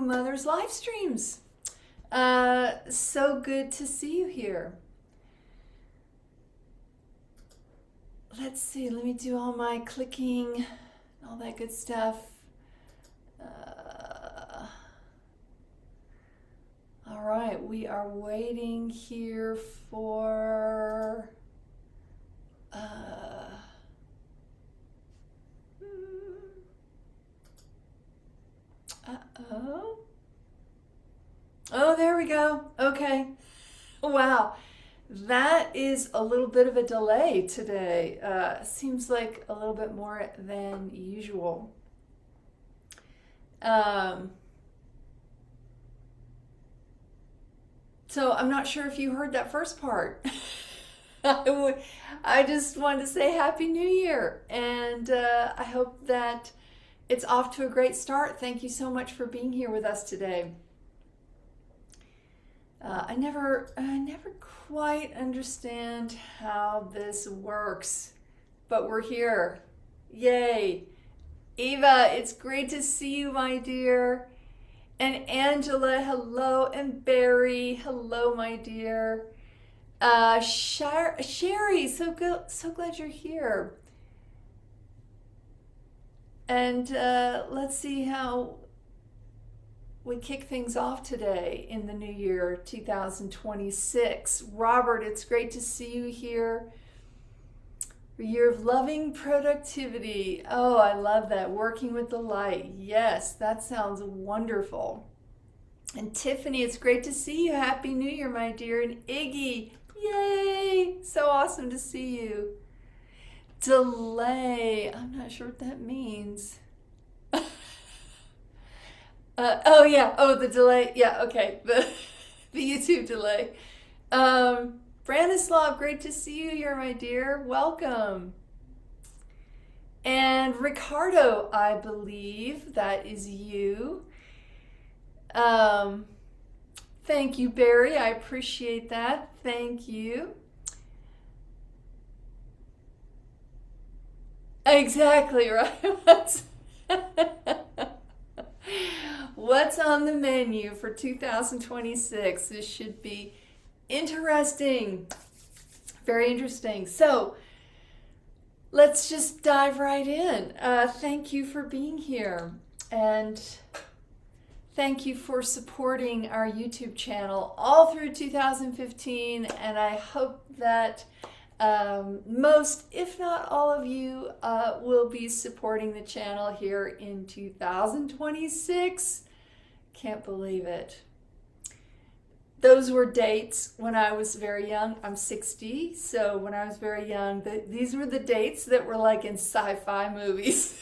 Mother's live streams. So good to see you here. Let's see, let me do all my clicking, all that good stuff. All right, we are waiting here for uh-oh. Oh, there we go. Okay. Wow. That is a little bit of a delay today. Seems like a little bit more than usual. So I'm not sure if you heard that first part. I just wanted to say Happy New Year, and I hope that it's off to a great start. Thank you so much for being here with us today. I never quite understand how this works, but we're here. Yay! Eva, it's great to see you, my dear. And Angela, hello. And Barry, hello, my dear. Sherry, so glad you're here. And let's see how we kick things off today in the new year 2026. Robert, it's great to see you here. A year of loving productivity. Oh, I love that. Working with the light. Yes, that sounds wonderful. And Tiffany, it's great to see you. Happy New Year, my dear. And Iggy, yay! So awesome to see you. Delay. I'm not sure what that means. Oh yeah. Oh, the delay. Yeah. Okay. The YouTube delay. Branislav, great to see you here, my dear. Welcome. And Ricardo, I believe that is you. Thank you, Barry. I appreciate that. Thank you. Exactly right. What's on the menu for 2026? This should be interesting. Very interesting. So let's just dive right in. Thank you for being here. And thank you for supporting our YouTube channel all through 2015. And I hope that most, if not all of you, will be supporting the channel here in 2026. Can't believe it. Those were dates when I was very young. I'm 60, so when I was very young, these were the dates that were like in sci-fi movies.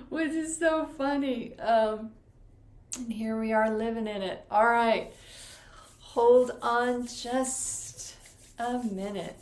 Which is so funny. And here we are living in it. All right. Hold on just a minute.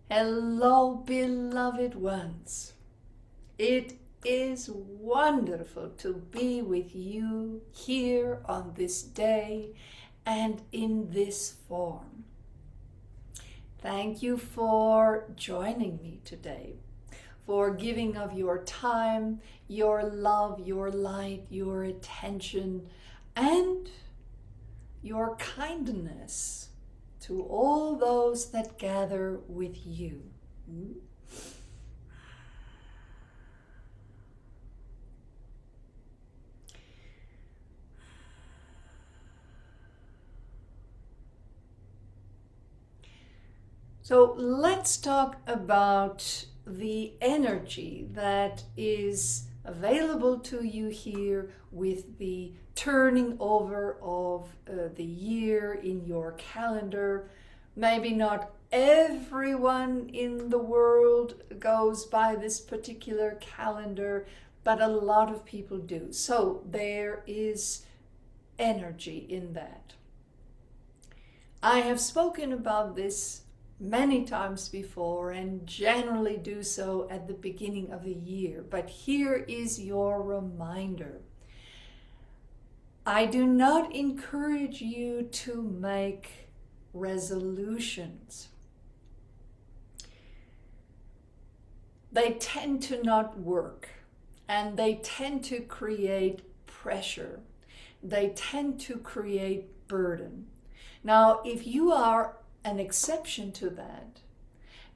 Hello, beloved ones. It is wonderful to be with you here on this day and in this form. Thank you for joining me today, for giving of your time, your love, your light, your attention, and your kindness to all those that gather with you. So let's talk about the energy that is available to you here with the turning over of the year in your calendar. Maybe not everyone in the world goes by this particular calendar, but a lot of people do. So there is energy in that. I have spoken about this many times before and generally do so at the beginning of the year, but here is your reminder. I do not encourage you to make resolutions. They tend to not work, and they tend to create pressure. They tend to create burden. Now, if you are an exception to that,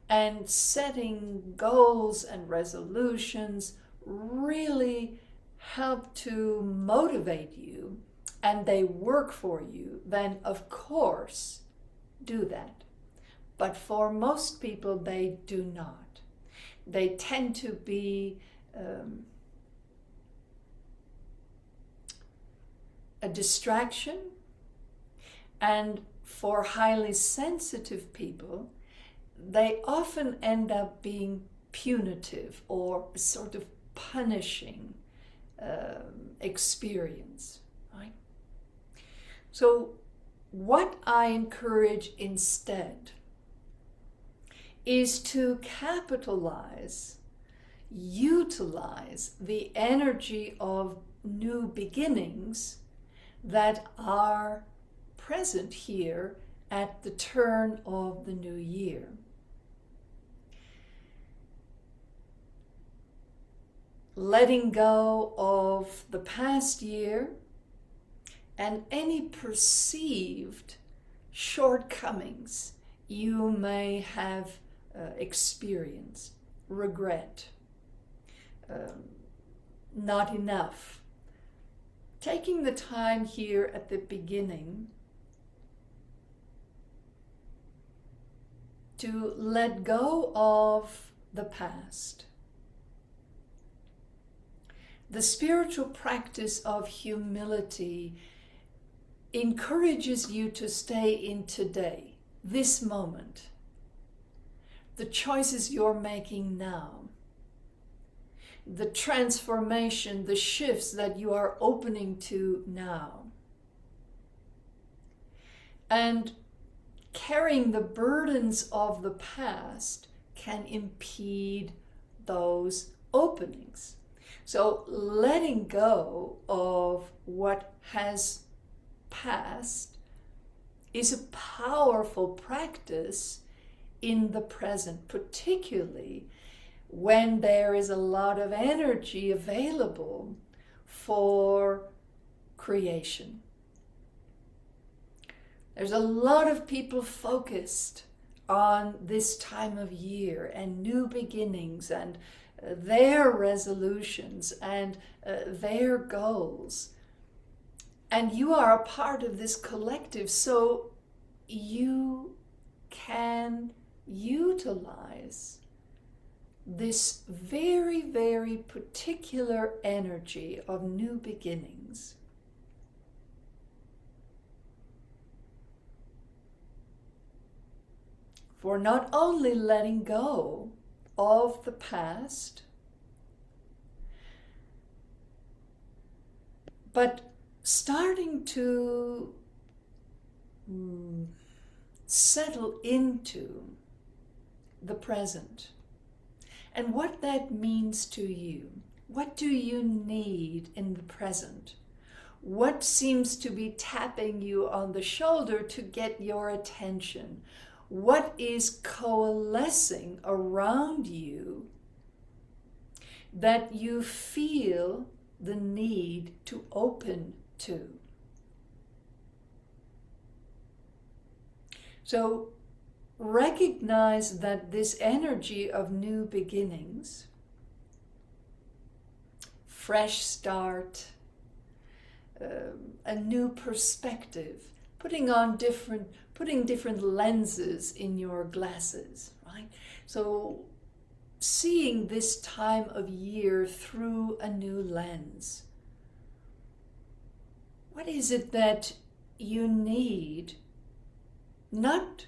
and setting goals and resolutions really help to motivate you and they work for you, then of course do that. But for most people, they do not. They tend to be a distraction, and for highly sensitive people, they often end up being punitive or sort of punishing experience, right? So what I encourage instead is to capitalize, utilize the energy of new beginnings that are present here at the turn of the new year. Letting go of the past year and any perceived shortcomings you may have experienced, regret, not enough. Taking the time here at the beginning to let go of the past. The spiritual practice of humility encourages you to stay in today, this moment, the choices you're making now, the transformation, the shifts that you are opening to now. And carrying the burdens of the past can impede those openings. So letting go of what has passed is a powerful practice in the present, particularly when there is a lot of energy available for creation. There's a lot of people focused on this time of year and new beginnings and their resolutions and their goals. And you are a part of this collective, so you can utilize this very, very particular energy of new beginnings. For not only letting go of the past, but starting to settle into the present and what that means to you. What do you need in the present? What seems to be tapping you on the shoulder to get your attention? What is coalescing around you that you feel the need to open to? So recognize that this energy of new beginnings, fresh start, a new perspective, putting different lenses in your glasses, right? So seeing this time of year through a new lens. What is it that you need, not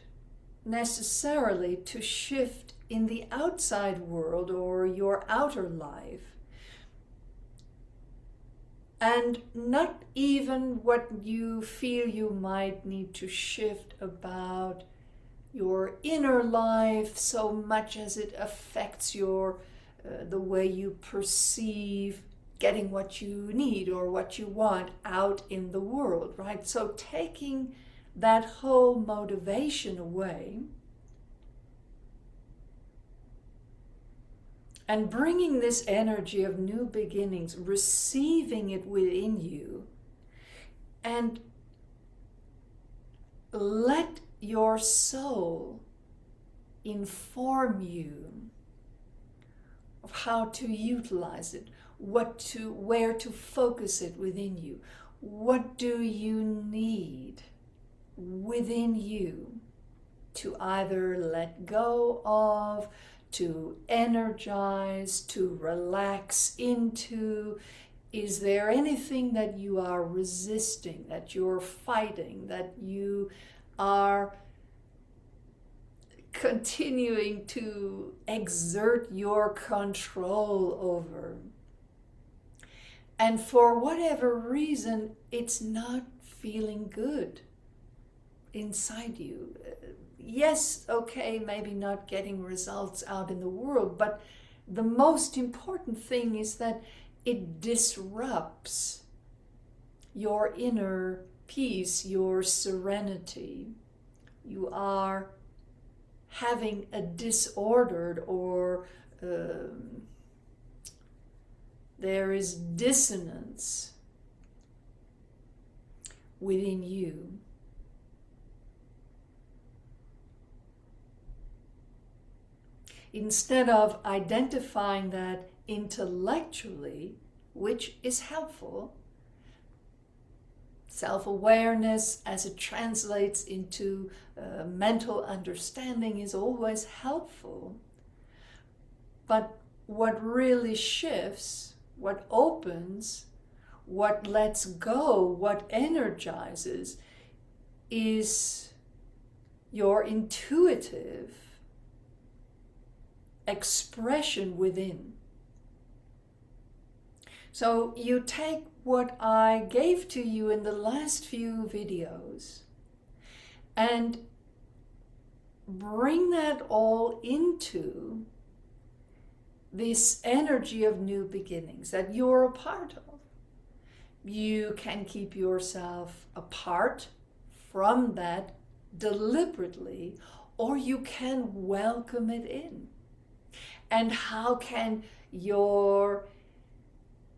necessarily to shift in the outside world or your outer life, and not even what you feel you might need to shift about your inner life so much as it affects your the way you perceive getting what you need or what you want out in the world, right? So taking that whole motivation away and bringing this energy of new beginnings, receiving it within you, and let your soul inform you of how to utilize it, where to focus it within you. What do you need within you to either let go of, to energize, to relax into? Is there anything that you are resisting, that you're fighting, that you are continuing to exert your control over? And for whatever reason, it's not feeling good inside you. Yes, okay, maybe not getting results out in the world, but the most important thing is that it disrupts your inner peace, your serenity. You are having a disordered or there is dissonance within you. Instead of identifying that intellectually, which is helpful, self-awareness as it translates into mental understanding is always helpful. But what really shifts, what opens, what lets go, what energizes is your intuitive expression within. So you take what I gave to you in the last few videos and bring that all into this energy of new beginnings that you're a part of. You can keep yourself apart from that deliberately, or you can welcome it in. And how can your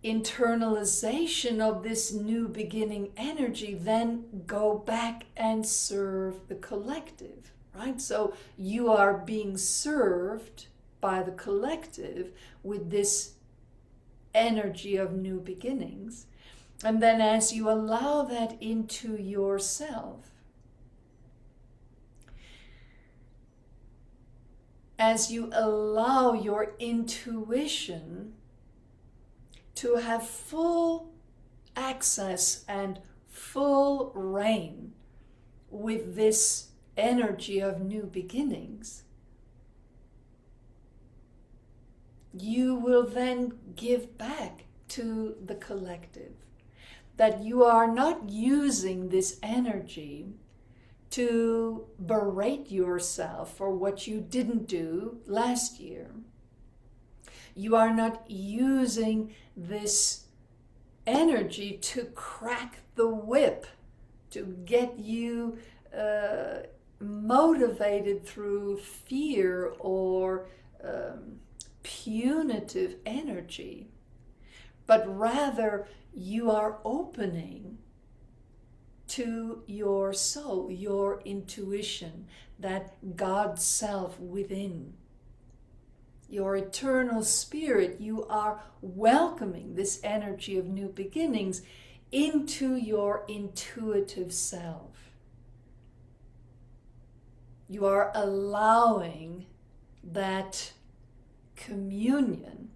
internalization of this new beginning energy then go back and serve the collective, right? So you are being served by the collective with this energy of new beginnings. And then as you allow that into yourself, as you allow your intuition to have full access and full reign with this energy of new beginnings, you will then give back to the collective. That you are not using this energy to berate yourself for what you didn't do last year. You are not using this energy to crack the whip, to get you motivated through fear or punitive energy, but rather you are opening to your soul, your intuition, that God self within. Your eternal spirit, you are welcoming this energy of new beginnings into your intuitive self. You are allowing that communion,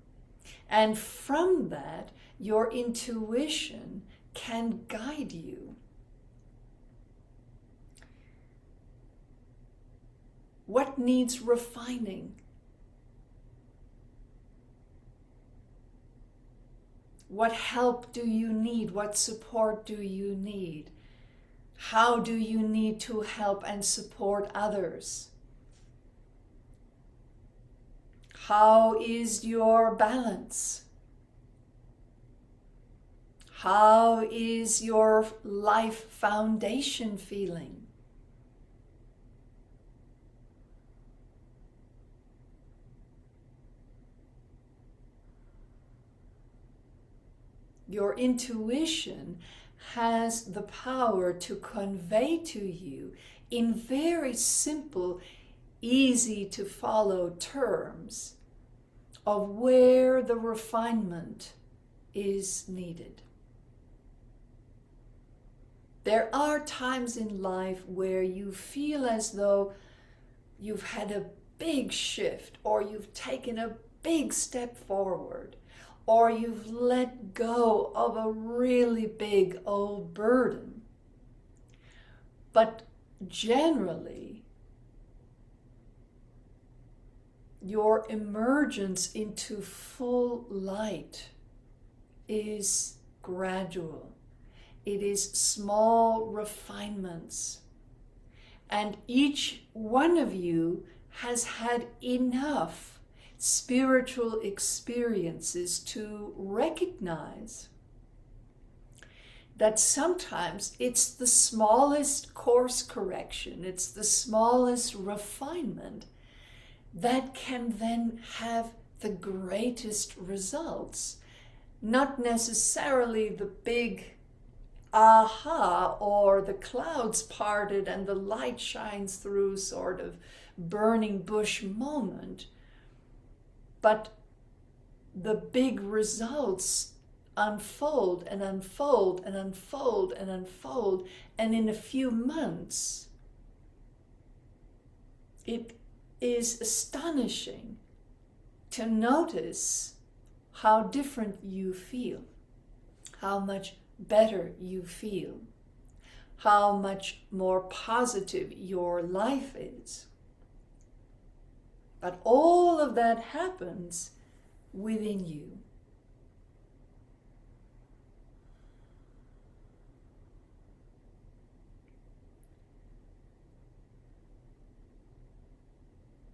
and from that, your intuition can guide you. What needs refining? What help do you need? What support do you need? How do you need to help and support others? How is your balance? How is your life foundation feeling? Your intuition has the power to convey to you in very simple, easy to follow terms of where the refinement is needed. There are times in life where you feel as though you've had a big shift, or you've taken a big step forward, or you've let go of a really big old burden. But generally, your emergence into full light is gradual. It is small refinements. And each one of you has had enough spiritual experiences to recognize that sometimes it's the smallest course correction, it's the smallest refinement that can then have the greatest results. Not necessarily the big aha or the clouds parted and the light shines through sort of burning bush moment, but the big results unfold and unfold and unfold and unfold, and in a few months it is astonishing to notice how different you feel, how much better you feel, how much more positive your life is. But all of that happens within you.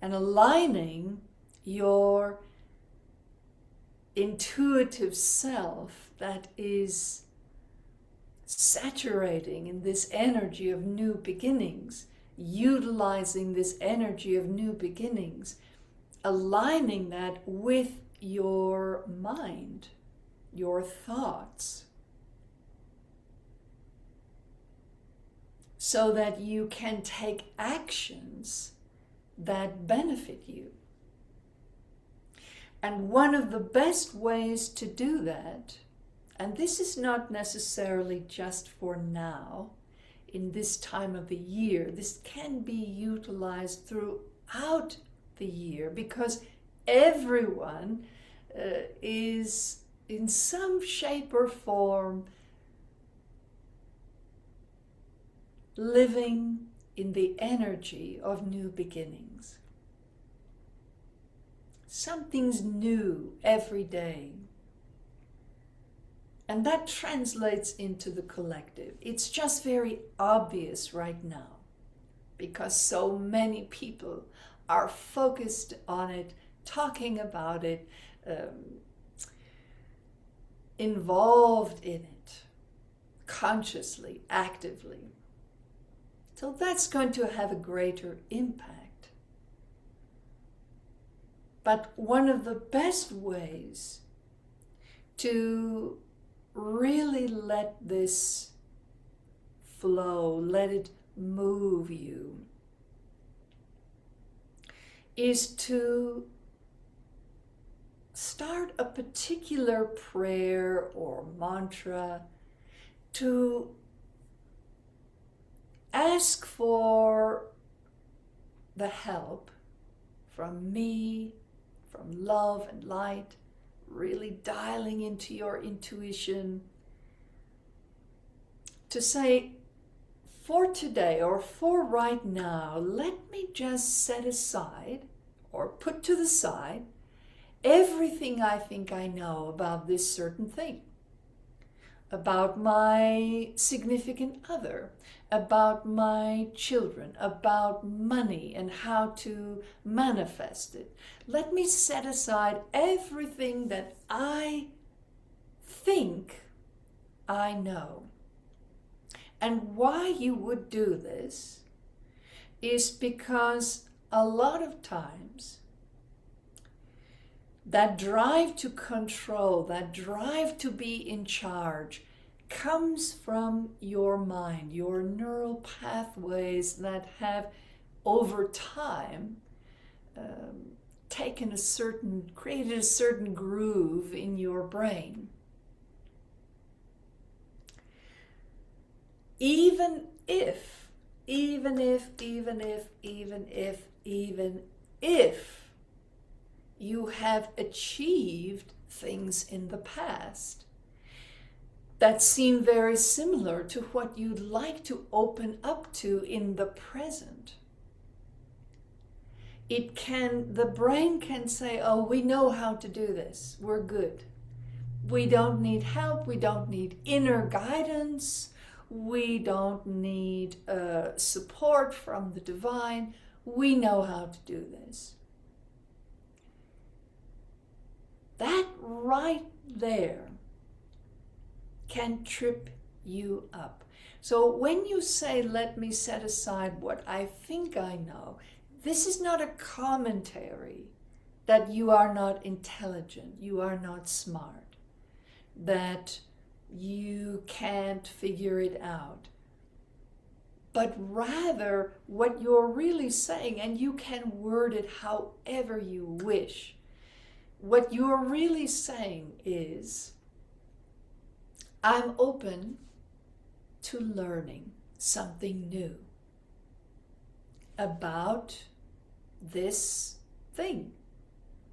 And aligning your intuitive self that is saturating in this energy of new beginnings, utilizing this energy of new beginnings, aligning that with your mind, your thoughts, so that you can take actions that benefit you. And one of the best ways to do that, and this is not necessarily just for now, in this time of the year, this can be utilized throughout the year, because everyone is in some shape or form living in the energy of new beginnings. Something's new every day. And that translates into the collective. It's just very obvious right now because so many people are focused on it, talking about it, involved in it consciously, actively. So that's going to have a greater impact. But one of the best ways to really let this flow, let it move you, is to start a particular prayer or mantra, to ask for the help from me, from love and light, really dialing into your intuition, to say, for today or for right now, let me just set aside or put to the side everything I think I know about this certain thing, about my significant other, about my children, about money and how to manifest it. Let me set aside everything that I think I know. And why you would do this is because a lot of times that drive to control, that drive to be in charge, comes from your mind, your neural pathways that have over time created a certain groove in your brain. Even if you have achieved things in the past that seem very similar to what you'd like to open up to in the present, the brain can say, oh, we know how to do this, we're good. We don't need help, we don't need inner guidance, we don't need support from the divine, we know how to do this. That right there can trip you up. So when you say, let me set aside what I think I know, this is not a commentary that you are not intelligent, you are not smart, that you can't figure it out. But rather, what you're really saying, and you can word it however you wish, what you're really saying is, I'm open to learning something new about this thing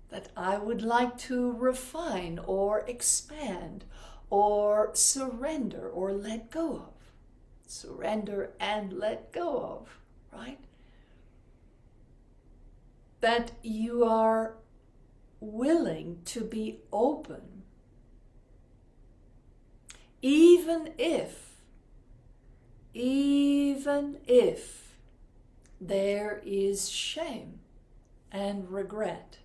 that I would like to refine or expand or surrender or let go of. Surrender and let go of, right? That you are willing to be open, even if there is shame and regret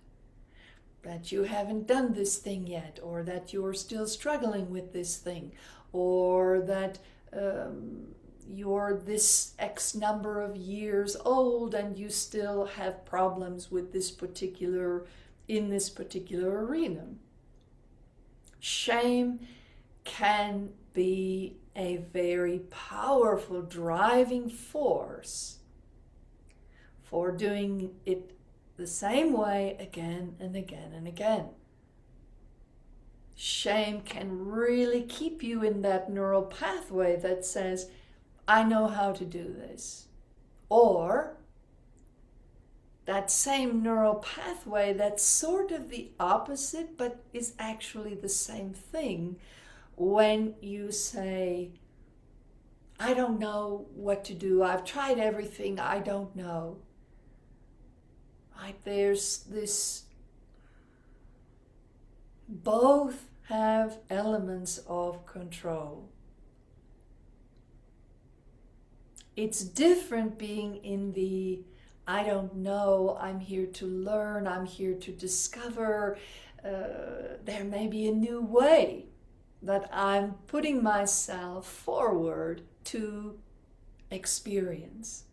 that you haven't done this thing yet, or that you're still struggling with this thing, or that you're this X number of years old and you still have problems with in this particular arena. Shame can be a very powerful driving force for doing it the same way again and again and again. Shame can really keep you in that neural pathway that says, I know how to do this. Or that same neural pathway that's sort of the opposite but is actually the same thing when you say, I don't know what to do, I've tried everything, I don't know. Right? There's this, both have elements of control. It's different being in the, I don't know, I'm here to learn, I'm here to discover, there may be a new way that I'm putting myself forward to experience.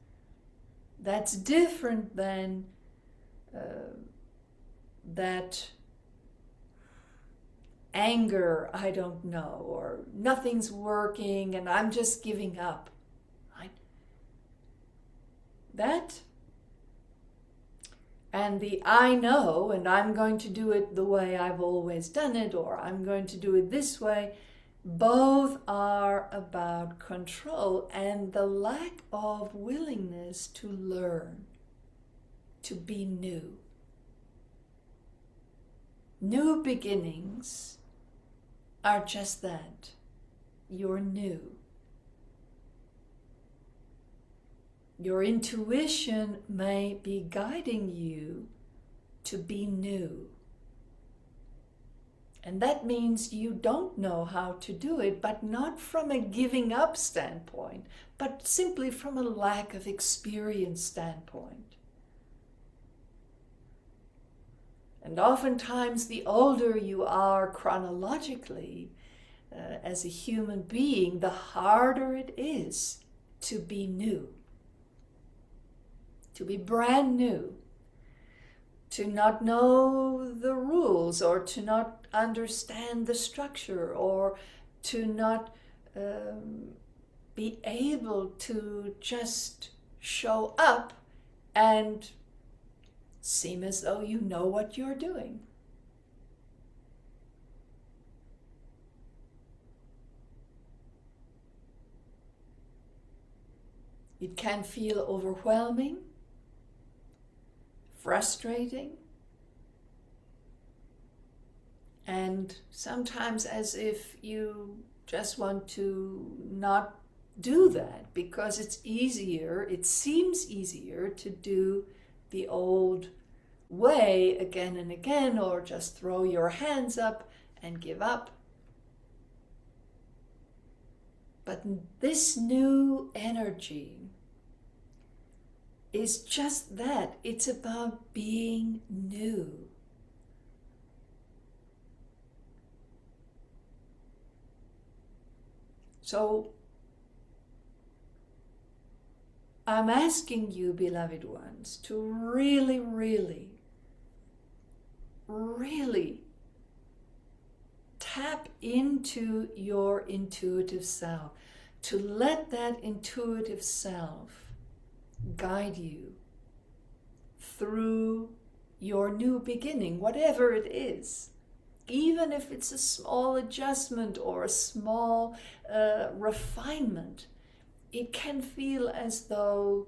That's different than that anger, I don't know, or nothing's working and I'm just giving up. Right? That and the I know and I'm going to do it the way I've always done it, or I'm going to do it this way, both are about control and the lack of willingness to learn, to be new. New beginnings are just that. You're new. Your intuition may be guiding you to be new. And that means you don't know how to do it, but not from a giving up standpoint, but simply from a lack of experience standpoint. And oftentimes, the older you are chronologically as a human being, the harder it is to be new, to be brand new, to not know the rules, or to not understand the structure, or to not be able to just show up and seem as though you know what you're doing. It can feel overwhelming, frustrating, and sometimes as if you just want to not do that because it's easier, it seems easier to do the old way again and again, or just throw your hands up and give up. But this new energy is just that. It's about being new. So I'm asking you, beloved ones, to really, really, really tap into your intuitive self, to let that intuitive self guide you through your new beginning, whatever it is. Even if it's a small adjustment or a small refinement, it can feel as though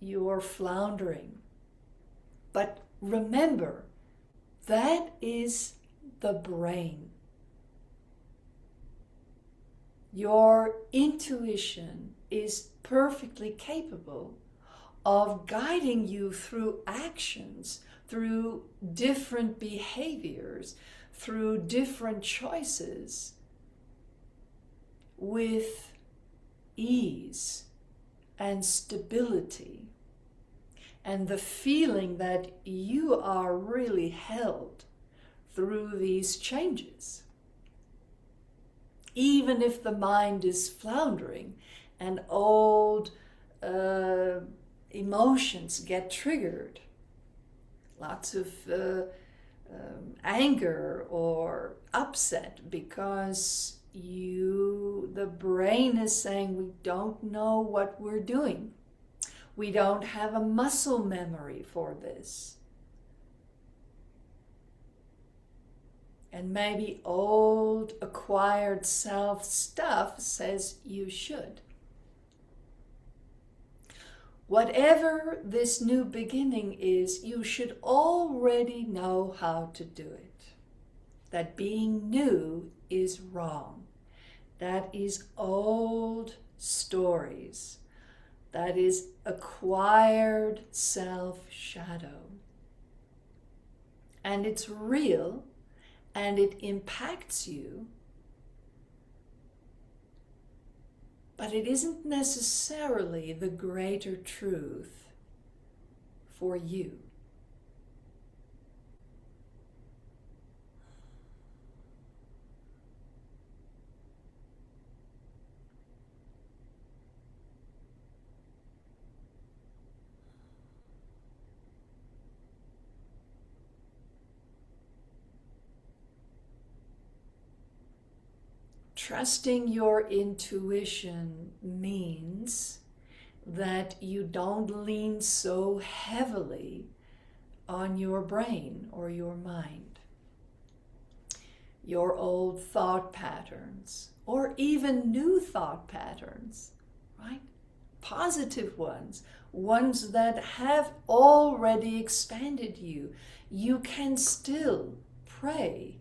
you're floundering. But remember, that is the brain. Your intuition is perfectly capable of guiding you through actions, through different behaviors, through different choices, with ease and stability, and the feeling that you are really held through these changes. Even if the mind is floundering and old emotions get triggered, lots of anger or upset because the brain is saying we don't know what we're doing. We don't have a muscle memory for this. And maybe old acquired self stuff says you should. Whatever this new beginning is, you should already know how to do it. That being new is wrong. That is old stories. That is acquired self-shadow. And it's real, and it impacts you, but it isn't necessarily the greater truth for you. Trusting your intuition means that you don't lean so heavily on your brain or your mind, your old thought patterns, or even new thought patterns, right? Positive ones, ones that have already expanded you. You can still pray.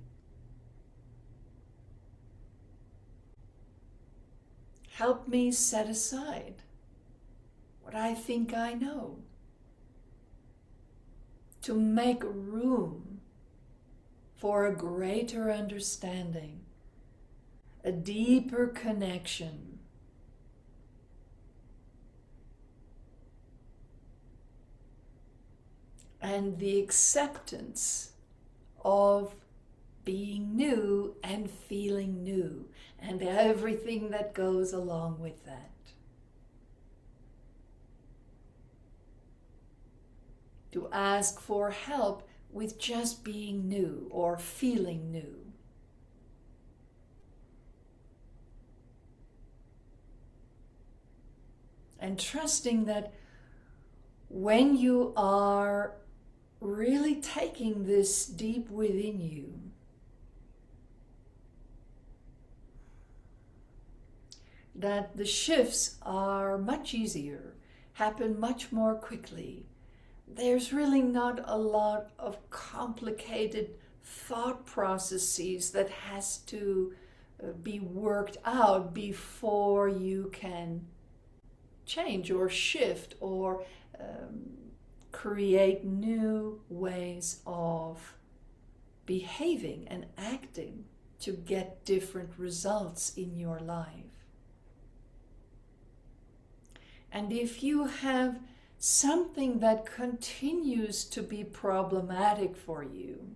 Help me set aside what I think I know, to make room for a greater understanding, a deeper connection. And the acceptance of being new and feeling new, and everything that goes along with that. To ask for help with just being new or feeling new. And trusting that when you are really taking this deep within you, that the shifts are much easier, happen much more quickly. There's really not a lot of complicated thought processes that has to be worked out before you can change or shift or create new ways of behaving and acting to get different results in your life. And if you have something that continues to be problematic for you,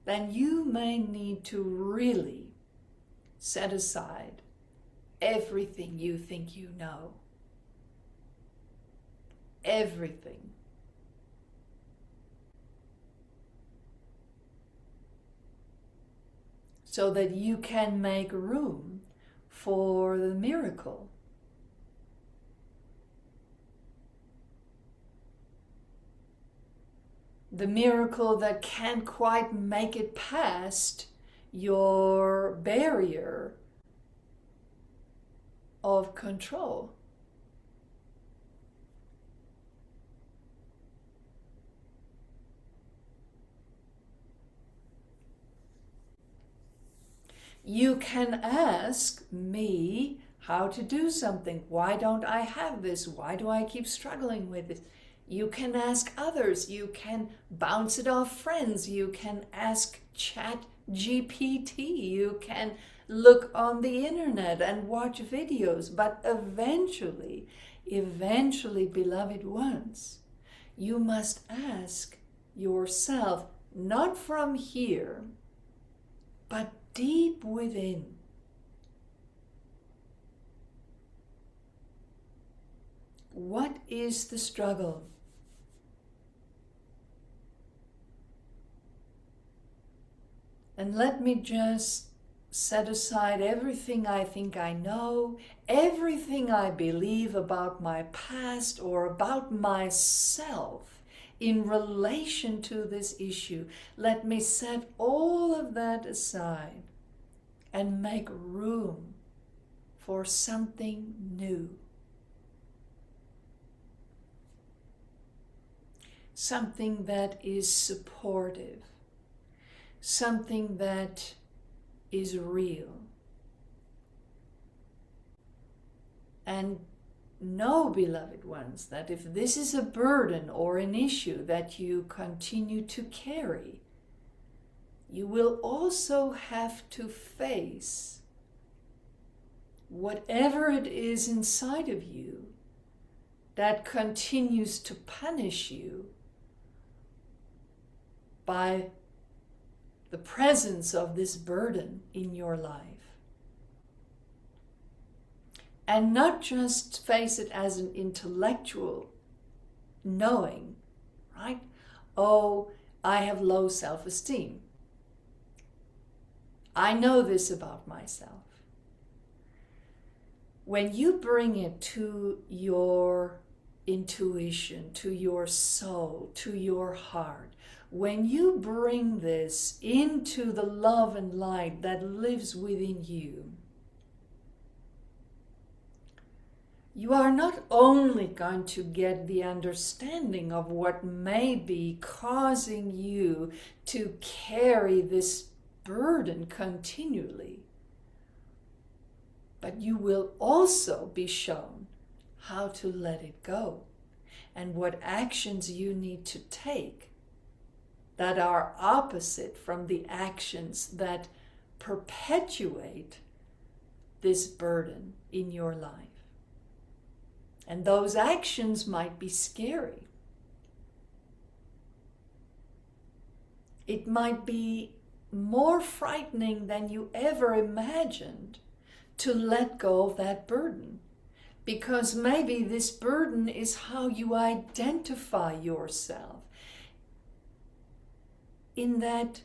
then you may need to really set aside everything you think you know. Everything. So that you can make room for the miracle. The miracle that can't quite make it past your barrier of control. You can ask me how to do something. Why don't I have this? Why do I keep struggling with it? You can ask others. You can bounce it off friends. You can ask ChatGPT. You can look on the internet and watch videos. But eventually, beloved ones, you must ask yourself, not from here, but deep within. What is the struggle? And let me just set aside everything I think I know, everything I believe about my past or about myself in relation to this issue. Let me set all of that aside and make room for something new. Something that is supportive. Something that is real. And know, beloved ones, that if this is a burden or an issue that you continue to carry, you will also have to face whatever it is inside of you that continues to punish you by the presence of this burden in your life. And not just face it as an intellectual knowing, right? oh, I have low self-esteem. I know this about myself. When you bring it to your intuition, to your soul, to your heart, when you bring this into the love and light that lives within you, you are not only going to get the understanding of what may be causing you to carry this burden continually, but you will also be shown how to let it go and what actions you need to take that are opposite from the actions that perpetuate this burden in your life. And those actions might be scary. It might be more frightening than you ever imagined to let go of that burden. Because maybe this burden is how you identify yourself. In that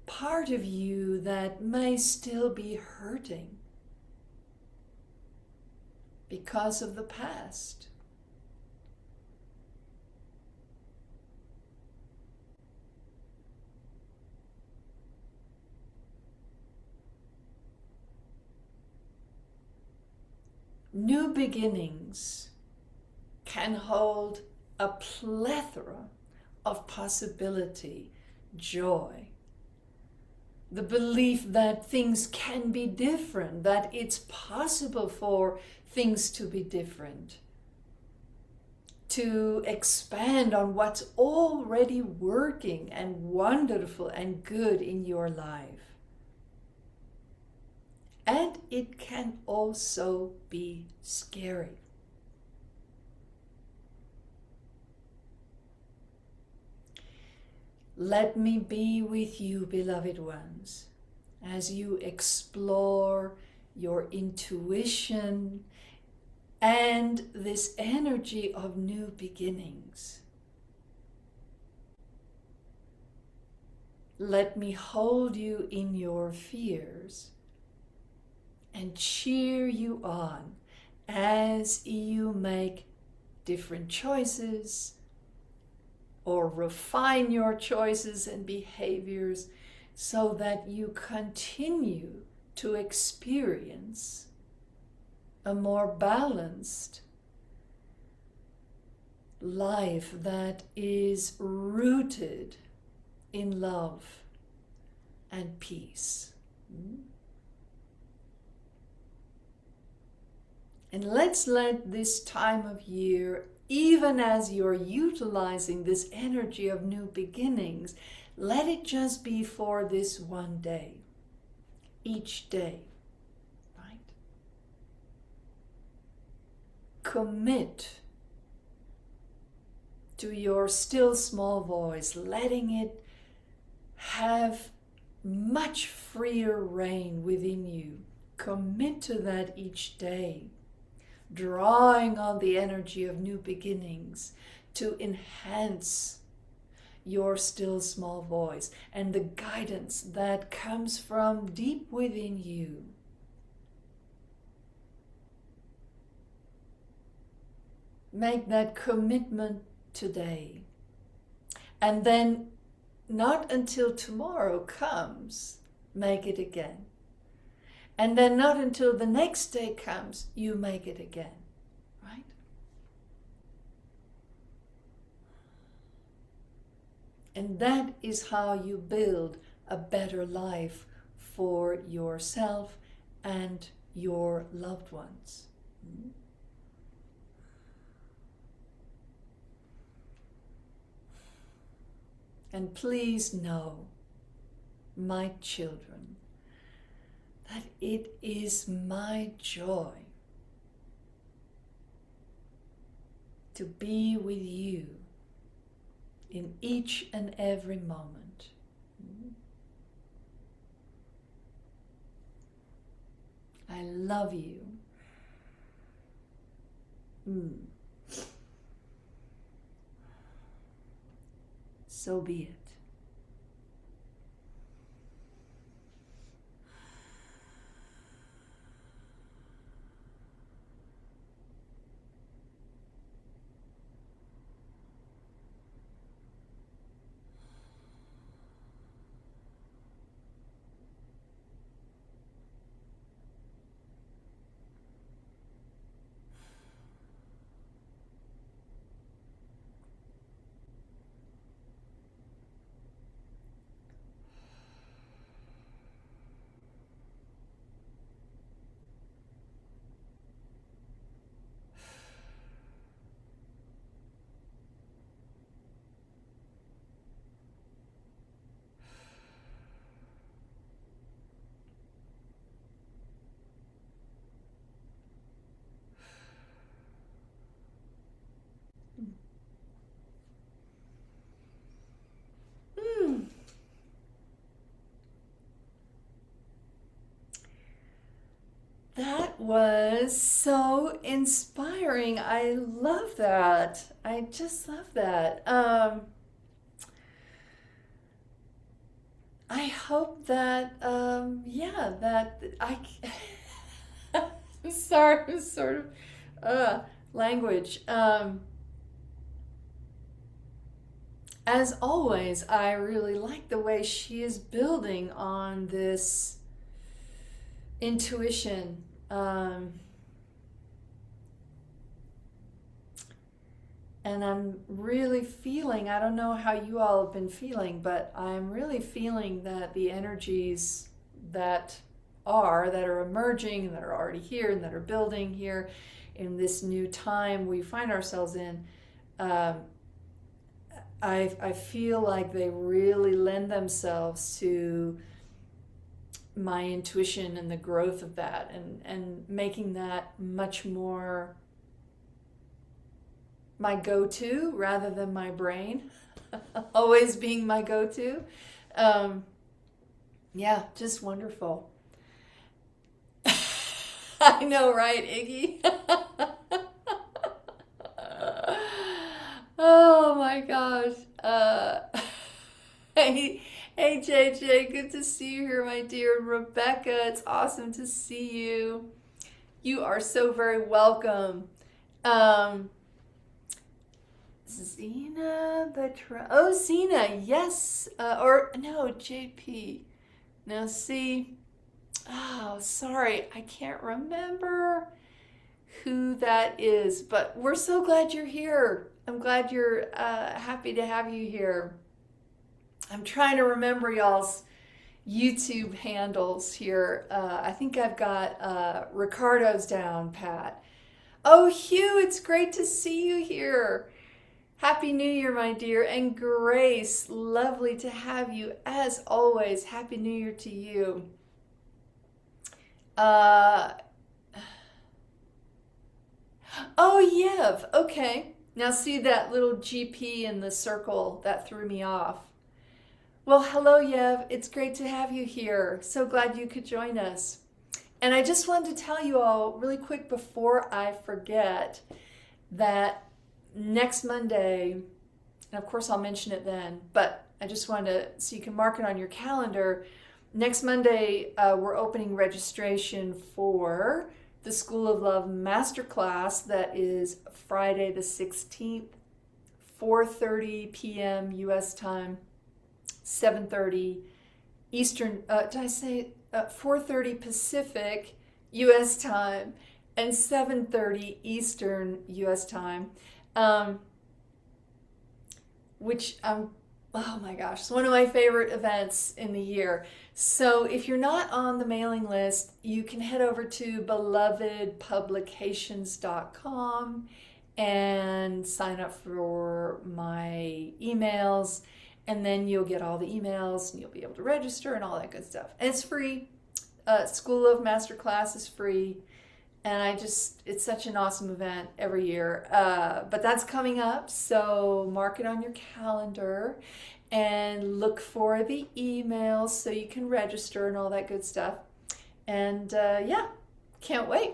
part of you that may still be hurting because of the past. New beginnings can hold a plethora of possibility, joy, the belief that things can be different, that it's possible for things to be different, to expand on what's already working and wonderful and good in your life. And it can also be scary. Let me be with you, beloved ones, as you explore your intuition and this energy of new beginnings. Let me hold you in your fears and cheer you on as you make different choices or refine your choices and behaviors so that you continue to experience a more balanced life that is rooted in love and peace. And let's let this time of year, even as you're utilizing this energy of new beginnings, let it just be for this one day, each day, right? Commit to your still small voice, letting it have much freer reign within you. Commit to that each day, drawing on the energy of new beginnings to enhance your still small voice and the guidance that comes from deep within you. Make that commitment today. And then not until tomorrow comes, make it again. And then not until the next day comes, you make it again, right? And that is how you build a better life for yourself and your loved ones. And please know, my children, that it is my joy to be with you in each and every moment. I love you. so be it. That was so inspiring. I love that. I just love that. I hope that, yeah, that I'm sorry, I'm sort of, language. As always, I really like the way she is building on this intuition. And I'm really feeling, I don't know how you all have been feeling, but I'm really feeling that the energies that are emerging, that are already here, and that are building here in this new time we find ourselves in, I feel like they really lend themselves to my intuition and the growth of that, and making that much more my go-to rather than my brain always being my go-to. Yeah, just wonderful. I know, right, Iggy? Oh my gosh. Hey, hey JJ, good to see you here, my dear. And Rebecca, it's awesome to see you. You are so very welcome. Um, Zena Betra. Oh, Zena, yes. Or no, JP. Now, see. Oh, sorry, I can't remember who that is, but we're so glad you're here. I'm glad you're happy to have you here. I'm trying to remember y'all's YouTube handles here. I think I've got Ricardo's down pat. Oh, Hugh, it's great to see you here. Happy New Year, my dear. And Grace, lovely to have you as always. Happy New Year to you. Uh, oh, Yev. Okay. Now see that little GP in the circle? That threw me off. Well, hello, Yev. It's great to have you here. So glad you could join us. And I just wanted to tell you all really quick before I forget that next Monday, and of course I'll mention it then, but I just wanted to, so you can mark it on your calendar. Next Monday, we're opening registration for the School of Love Masterclass. That is Friday the 16th, 4:30 p.m. U.S. time, 7:30 Eastern, did I say 4:30 Pacific U.S. time, and 7:30 Eastern U.S. time, which oh my gosh, it's one of my favorite events in the year. So if you're not on the mailing list, you can head over to belovedpublications.com and sign up for my emails, and then you'll get all the emails and you'll be able to register and all that good stuff. And it's free. School of Masterclass is free. And it's such an awesome event every year. But that's coming up, so mark it on your calendar and look for the emails so you can register and all that good stuff. And yeah, can't wait.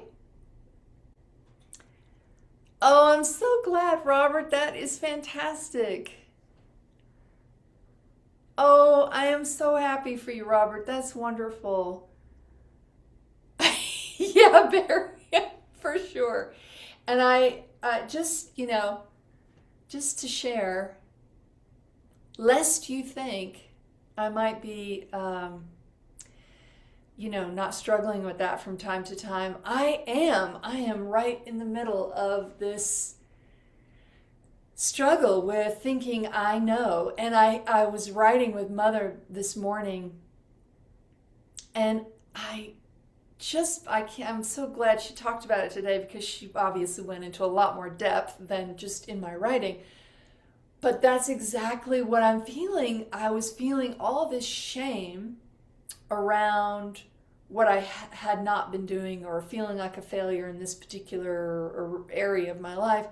Oh, I'm so glad, Robert. That is fantastic. Oh, I am so happy for you, Robert. That's wonderful. Yeah, Barry, for sure. And I just, just to share, lest you think I might be, not struggling with that from time to time. I am. I am right in the middle of this struggle with thinking I know. And I was writing with Mother this morning, and I'm so glad she talked about it today, because she obviously went into a lot more depth than just in my writing. But that's exactly what I'm feeling. I was feeling all this shame around what I had not been doing, or feeling like a failure in this particular area of my life.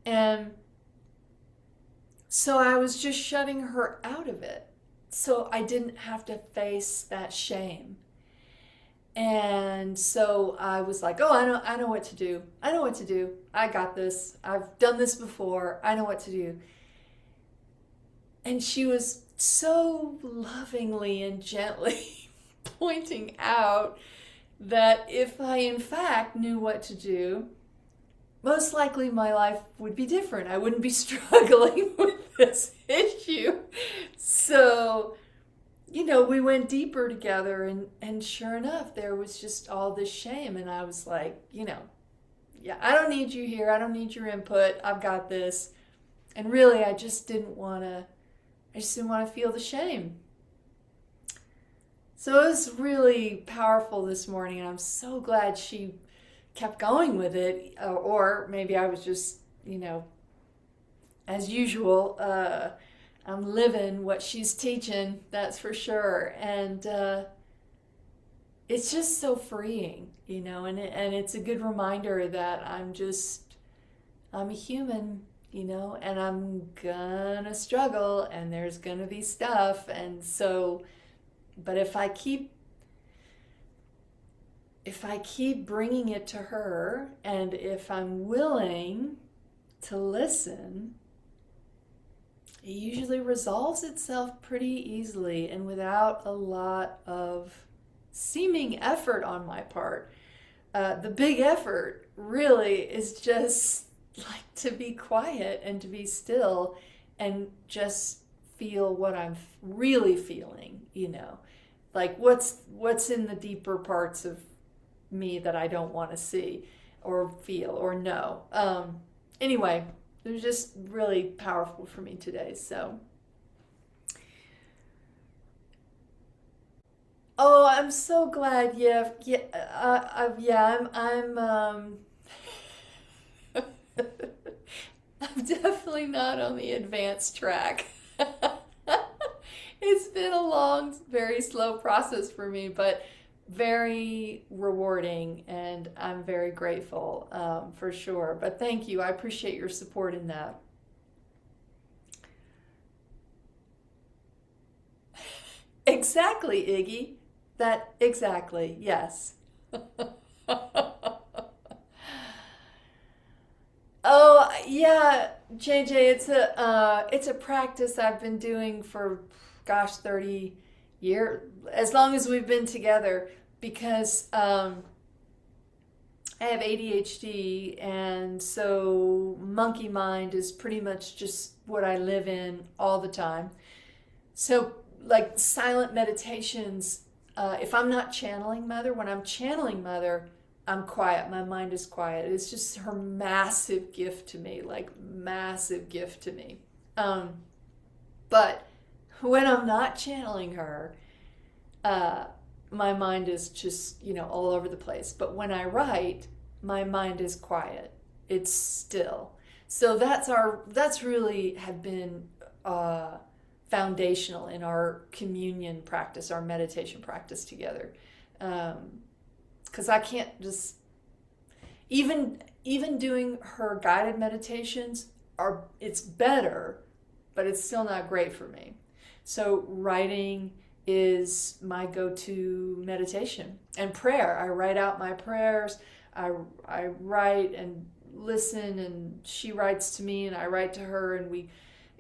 And so I was just shutting her out of it, so I didn't have to face that shame. And so I was like, oh, I know what to do. I know what to do. I got this. I've done this before. I know what to do. And she was so lovingly and gently pointing out that if I in fact knew what to do, most likely my life would be different. I wouldn't be struggling with this issue. So, we went deeper together, and sure enough, there was just all this shame. And I was like, yeah, I don't need you here. I don't need your input. I've got this. And really, I just didn't want to feel the shame. So it was really powerful this morning, and I'm so glad she kept going with it. Or maybe I was just, as usual, I'm living what she's teaching, that's for sure. And it's just so freeing, and it's a good reminder that I'm a human, and I'm gonna struggle, and there's gonna be stuff. And so, but if I keep bringing it to her, and if I'm willing to listen, it usually resolves itself pretty easily and without a lot of seeming effort on my part. The big effort really is just like to be quiet and to be still and just feel what I'm really feeling, like what's in the deeper parts of me that I don't want to see or feel or know. Anyway, it was just really powerful for me today. So, oh, I'm so glad. Yeah, I'm I'm definitely not on the advanced track. It's been a long, very slow process for me, but very rewarding, and I'm very grateful, for sure. But thank you. I appreciate your support in that. Exactly, Iggy. Exactly, yes. Oh, yeah, JJ, it's a practice I've been doing for, gosh, 30 years, as long as we've been together, because I have ADHD, and so monkey mind is pretty much just what I live in all the time. So, like silent meditations, if I'm not channeling Mother, when I'm channeling Mother, I'm quiet. My mind is quiet. It's just her massive gift to me, like massive gift to me. Um, but when I'm not channeling her, uh, my mind is just, all over the place. But when I write, my mind is quiet. It's still. So that's really have been foundational in our communion practice, our meditation practice together. Because I can't just even doing her guided meditations it's better, but it's still not great for me. So writing is my go-to meditation, and prayer. I write out my prayers. I write and listen, and she writes to me, and I write to her, and we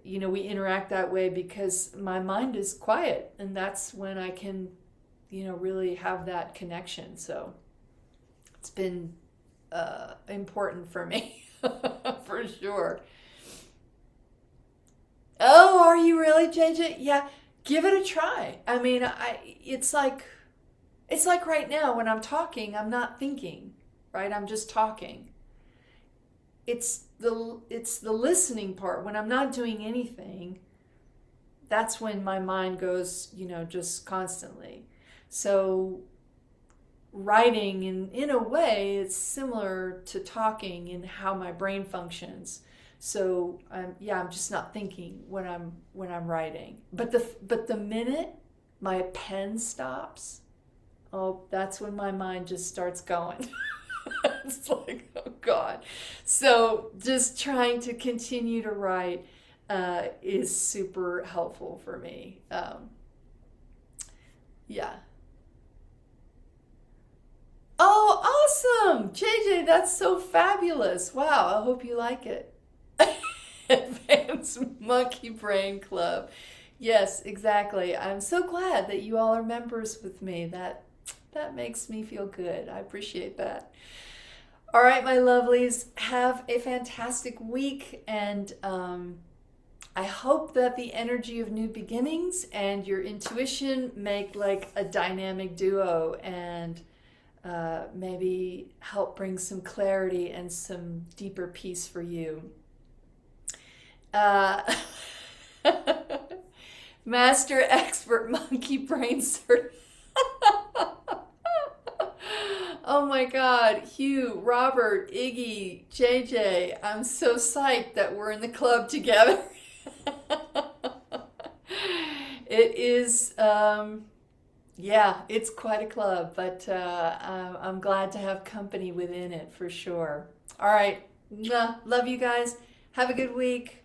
we interact that way because my mind is quiet, and that's when I can, really have that connection. So it's been important for me, for sure. Oh, are you really, JJ? Yeah, give it a try. I mean, it's like right now when I'm talking, I'm not thinking, right? I'm just talking. It's the listening part. When I'm not doing anything, that's when my mind goes, just constantly. So writing, in a way, it's similar to talking in how my brain functions. So I'm just not thinking when I'm writing. But the minute my pen stops, oh, that's when my mind just starts going. It's like, oh God. So just trying to continue to write is super helpful for me. Yeah. Oh, awesome! JJ, that's so fabulous. Wow, I hope you like it. Advanced Monkey Brain Club. Yes, exactly. I'm so glad that you all are members with me. That makes me feel good. I appreciate that. All right, my lovelies, have a fantastic week, and I hope that the energy of new beginnings and your intuition make like a dynamic duo, and maybe help bring some clarity and some deeper peace for you. Uh, Master Expert Monkey Brain Cert. Oh my God, Hugh, Robert, Iggy, JJ, I'm so psyched that we're in the club together. It is, yeah, it's quite a club, but I'm glad to have company within it for sure. All right, love you guys. Have a good week.